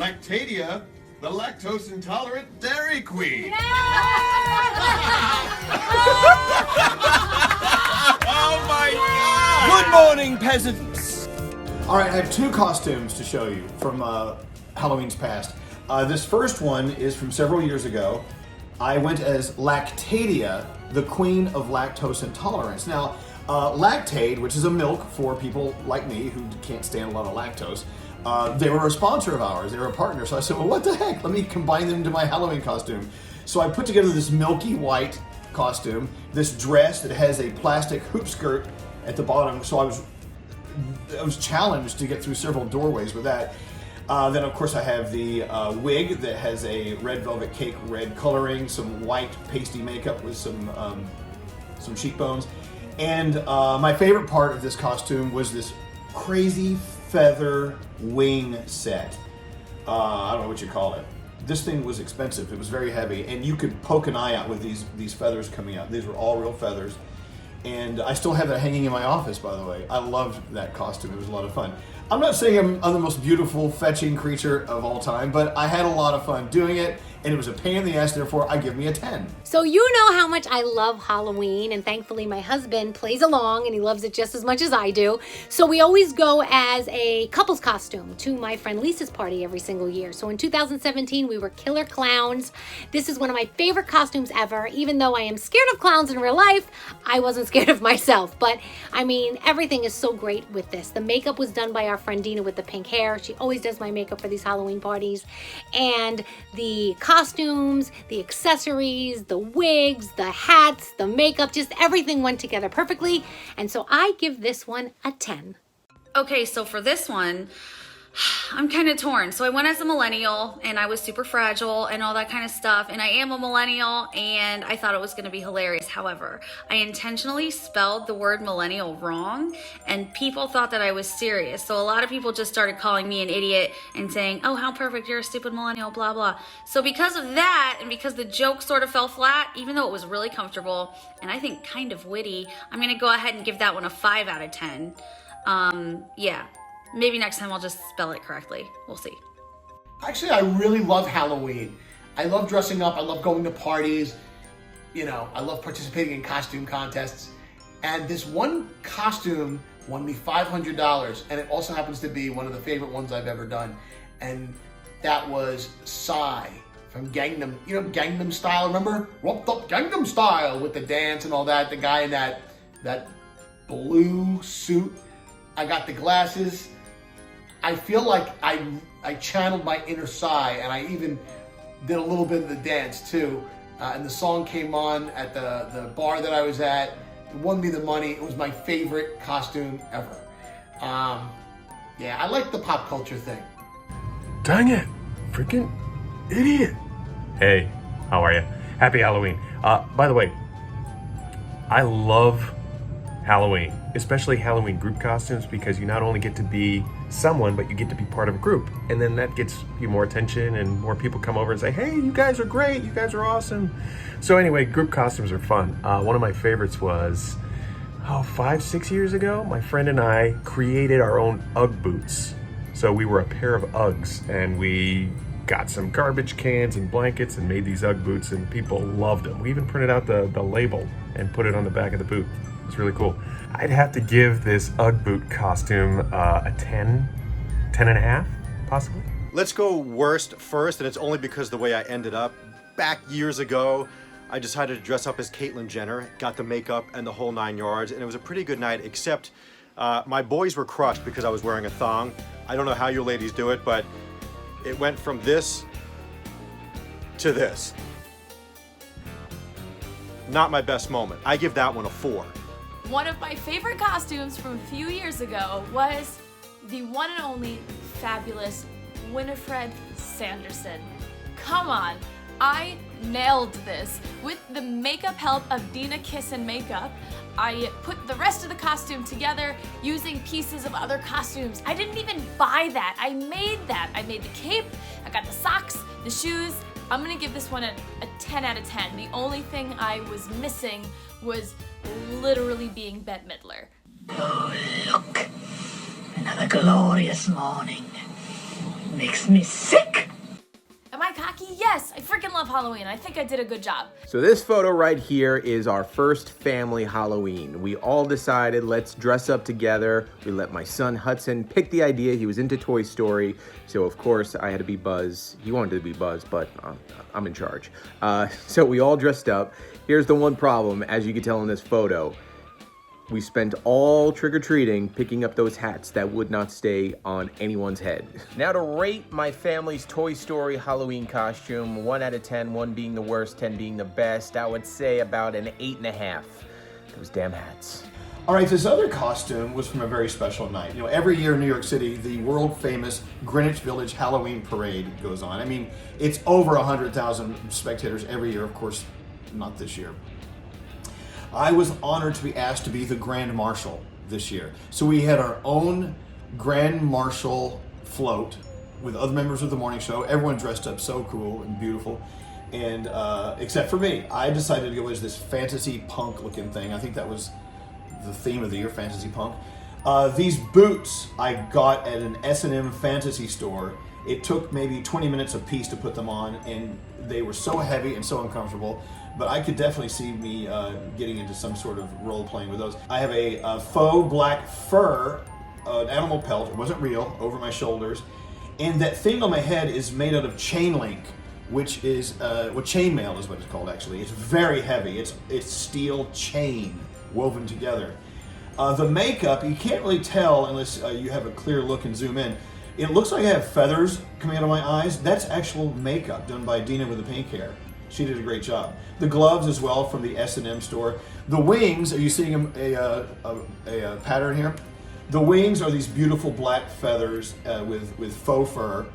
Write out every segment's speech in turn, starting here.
Lactadia, the lactose intolerant dairy queen. Yeah! Oh my God! Good morning, peasants. All right, I have two costumes to show you from Halloween's past. This first one is from several years ago. I went as Lactadia, the queen of lactose intolerance. Now, Lactaid, which is a milk for people like me who can't stand a lot of lactose, they were a sponsor of ours. They were a partner. So I said, well, what the heck? Let me combine them into my Halloween costume. So I put together this milky white costume, this dress that has a plastic hoop skirt at the bottom. So I was challenged to get through several doorways with that. Then, of course, I have the wig that has a red velvet cake red coloring, some white pasty makeup with some cheekbones. And my favorite part of this costume was this crazy feather wing set. I don't know what you call it. This thing was expensive. It was very heavy, and you could poke an eye out with these feathers coming out. These were all real feathers. And I still have that hanging in my office, by the way. I loved that costume. It was a lot of fun. I'm not saying I'm the most beautiful, fetching creature of all time, but I had a lot of fun doing it, and it was a pain in the ass, therefore I give me a 10. So you know how much I love Halloween, and thankfully my husband plays along and he loves it just as much as I do. So we always go as a couple's costume to my friend Lisa's party every single year. So in 2017, we were killer clowns. This is one of my favorite costumes ever. Even though I am scared of clowns in real life, I wasn't scared of myself. But I mean, everything is so great with this. The makeup was done by our friend Dina with the pink hair. She always does my makeup for these Halloween parties. And the costumes, the accessories, the wigs, the hats, the makeup, just everything went together perfectly. And so I give this one a 10. Okay, so for this one, I'm kind of torn. So I went as a millennial and I was super fragile and all that kind of stuff. And I am a millennial and I thought it was going to be hilarious. However, I intentionally spelled the word millennial wrong and people thought that I was serious. So a lot of people just started calling me an idiot and saying, oh, how perfect, you're a stupid millennial, blah, blah. So because of that and because the joke sort of fell flat, even though it was really comfortable and I think kind of witty, I'm going to go ahead and give that one a 5 out of 10. Yeah. Maybe next time I'll just spell it correctly. We'll see. Actually, I really love Halloween. I love dressing up. I love going to parties. You know, I love participating in costume contests. And this one costume won me $500. And it also happens to be one of the favorite ones I've ever done. And that was Psy from Gangnam. You know, Gangnam Style, remember? Roped Up Gangnam Style with the dance and all that. The guy in that blue suit. I got the glasses. I feel like I channeled my inner Psy, and I even did a little bit of the dance too. And the song came on at the bar that I was at. It won me the money. It was my favorite costume ever. Yeah, I like the pop culture thing. Dang it, freaking idiot. Hey, how are you? Happy Halloween. By the way, I love Halloween, especially Halloween group costumes, because you not only get to be someone, but you get to be part of a group. And then that gets you more attention and more people come over and say, hey, you guys are great, you guys are awesome. So anyway, group costumes are fun. One of my favorites was, 5-6 years ago, my friend and I created our own Ugg boots. So we were a pair of Uggs and we got some garbage cans and blankets and made these Ugg boots and people loved them. We even printed out the label and put it on the back of the boot. It's really cool. I'd have to give this Ugg boot costume a 10 and a half, possibly. Let's go worst first, and it's only because the way I ended up. Back years ago, I decided to dress up as Caitlyn Jenner, got the makeup and the whole 9 yards, and it was a pretty good night, except my boys were crushed because I was wearing a thong. I don't know how you ladies do it, but it went from this to this. Not my best moment. I give that one a 4. One of my favorite costumes from a few years ago was the one and only fabulous Winifred Sanderson. Come on, I nailed this. With the makeup help of Dina Kissin Makeup, I put the rest of the costume together using pieces of other costumes. I didn't even buy that, I made that. I made the cape, I got the socks, the shoes. I'm gonna give this one a 10 out of 10. The only thing I was missing was literally being Bette Midler. Oh, look, another glorious morning. makes me sick. Am I cocky? Yes, I freaking love Halloween. I think I did a good job. So this photo right here is our first family Halloween. We all decided let's dress up together. We let my son Hudson pick the idea. He was into Toy Story, so of course I had to be Buzz. He wanted to be Buzz, but I'm in charge. So we all dressed up. Here's the one problem, as you can tell in this photo. We spent all trick-or-treating picking up those hats that would not stay on anyone's head. Now to rate my family's Toy Story Halloween costume, 1 out of 10, 1 being the worst, 10 being the best, I would say about an 8.5. Those damn hats. All right, this other costume was from a very special night. You know, every year in New York City, the world famous Greenwich Village Halloween Parade goes on. I mean, it's over 100,000 spectators every year, of course, not this year. I was honored to be asked to be the Grand Marshal this year. So we had our own Grand Marshal float with other members of the morning show. Everyone dressed up so cool and beautiful. And except for me, I decided to go as this fantasy punk looking thing. I think that was the theme of the year, fantasy punk. These boots I got at an S&M fantasy store. It took maybe 20 minutes a piece to put them on, and they were so heavy and so uncomfortable. But I could definitely see me getting into some sort of role playing with those. I have a faux black fur, an animal pelt, it wasn't real, over my shoulders. And that thing on my head is made out of chain link, which is, chainmail is what it's called actually. It's very heavy, it's steel chain woven together. The makeup, you can't really tell unless you have a clear look and zoom in. It looks like I have feathers coming out of my eyes. That's actual makeup done by Dina with the pink hair. She did a great job. The gloves as well from the S&M store. The wings, are you seeing a pattern here? The wings are these beautiful black feathers with faux fur,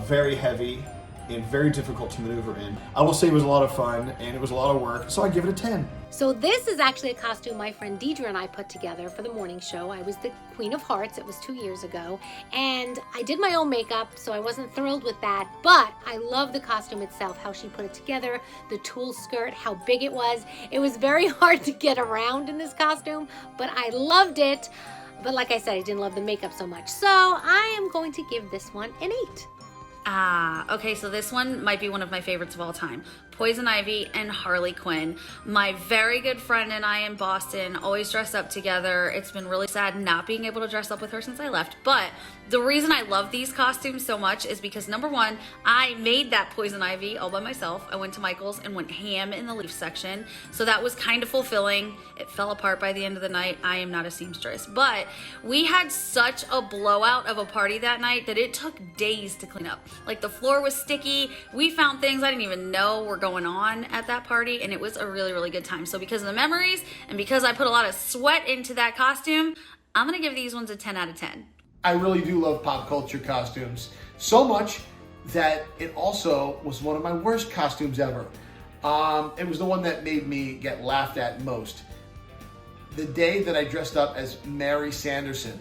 very heavy and very difficult to maneuver in. I will say it was a lot of fun and it was a lot of work, so I give it a 10. So this is actually a costume my friend Deidre and I put together for the morning show. I was the Queen of Hearts. It was 2 years ago. And I did my own makeup, so I wasn't thrilled with that. But I love the costume itself, how she put it together, the tulle skirt, how big it was. It was very hard to get around in this costume, but I loved it. But like I said, I didn't love the makeup so much. So I am going to give this one an 8. Okay, so this one might be one of my favorites of all time. Poison Ivy and Harley Quinn. My very good friend and I in Boston always dress up together. It's been really sad not being able to dress up with her since I left, but the reason I love these costumes so much is because number one, I made that Poison Ivy all by myself. I went to Michael's and went ham in the leaf section, so that was kind of fulfilling. It fell apart by the end of the night. I am not a seamstress, but we had such a blowout of a party that night that it took days to clean up. Like the floor was sticky. We found things I didn't even know were going on at that party, and it was a really, really good time. So because of the memories and because I put a lot of sweat into that costume, I'm gonna give these ones a 10 out of 10. I really do love pop culture costumes so much that it also was one of my worst costumes ever. It was the one that made me get laughed at most. The day that I dressed up as Mary Sanderson,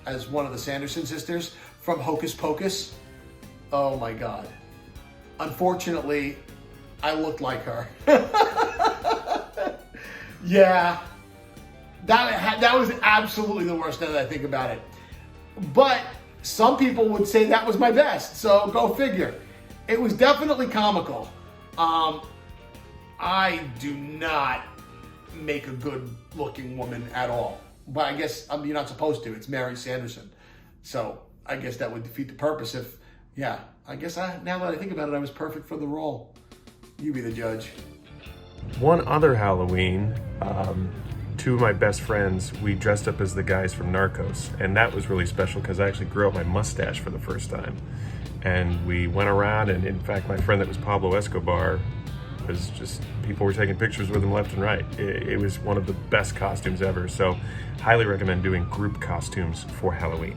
as one of the Sanderson sisters from Hocus Pocus. Oh my God. Unfortunately, I looked like her. Yeah, that was absolutely the worst now that I think about it. But some people would say that was my best, so go figure. It was definitely comical. I do not make a good looking woman at all. But I guess you're not supposed to. It's Mary Sanderson. So I guess that would defeat the purpose if, yeah. I guess now that I think about it, I was perfect for the role. You be the judge. One other Halloween, two of my best friends, we dressed up as the guys from Narcos. And that was really special because I actually grew out my mustache for the first time. And we went around, and in fact, my friend that was Pablo Escobar was just, people were taking pictures with him left and right. It was one of the best costumes ever. So highly recommend doing group costumes for Halloween.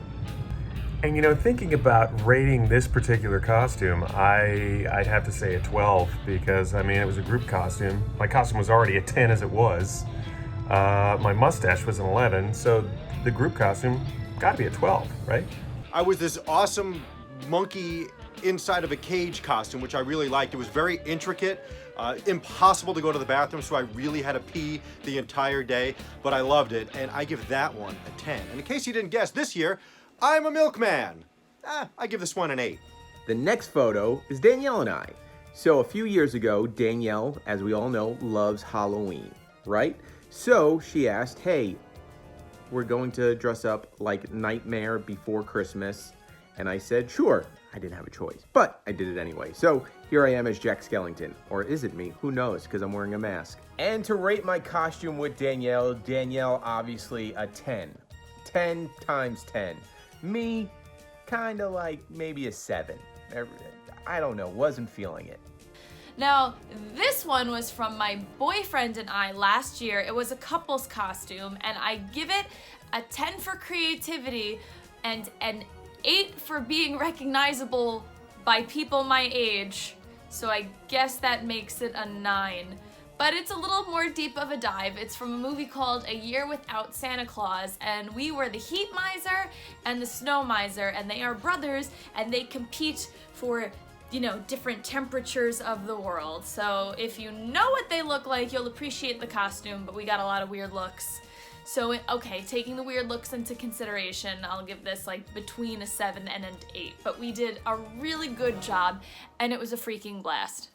And you know, thinking about rating this particular costume, I'd have to say a 12 because, I mean, it was a group costume. My costume was already a 10 as it was. My mustache was an 11, so the group costume got to be a 12, right? I was this awesome monkey inside of a cage costume, which I really liked. It was very intricate, impossible to go to the bathroom, so I really had to pee the entire day, but I loved it, and I give that one a 10. And in case you didn't guess, this year, I'm a milkman. I give this one an 8. The next photo is Danielle and I. So a few years ago, Danielle, as we all know, loves Halloween, right? So she asked, hey, we're going to dress up like Nightmare Before Christmas. And I said, sure. I didn't have a choice, but I did it anyway. So here I am as Jack Skellington. Or is it me? Who knows, because I'm wearing a mask. And to rate my costume with Danielle, obviously a 10. 10 times 10. Me, kind of like maybe a 7. I don't know, wasn't feeling it. Now, this one was from my boyfriend and I last year. It was a couple's costume, and I give it a 10 for creativity and an 8 for being recognizable by people my age. So I guess that makes it a 9. But it's a little more deep of a dive. It's from a movie called A Year Without Santa Claus, and we were the heat miser and the snow miser, and they are brothers, and they compete for, different temperatures of the world. So if you know what they look like, you'll appreciate the costume, but we got a lot of weird looks. So, okay, taking the weird looks into consideration, I'll give this like between a 7 and an 8. But we did a really good job, and it was a freaking blast.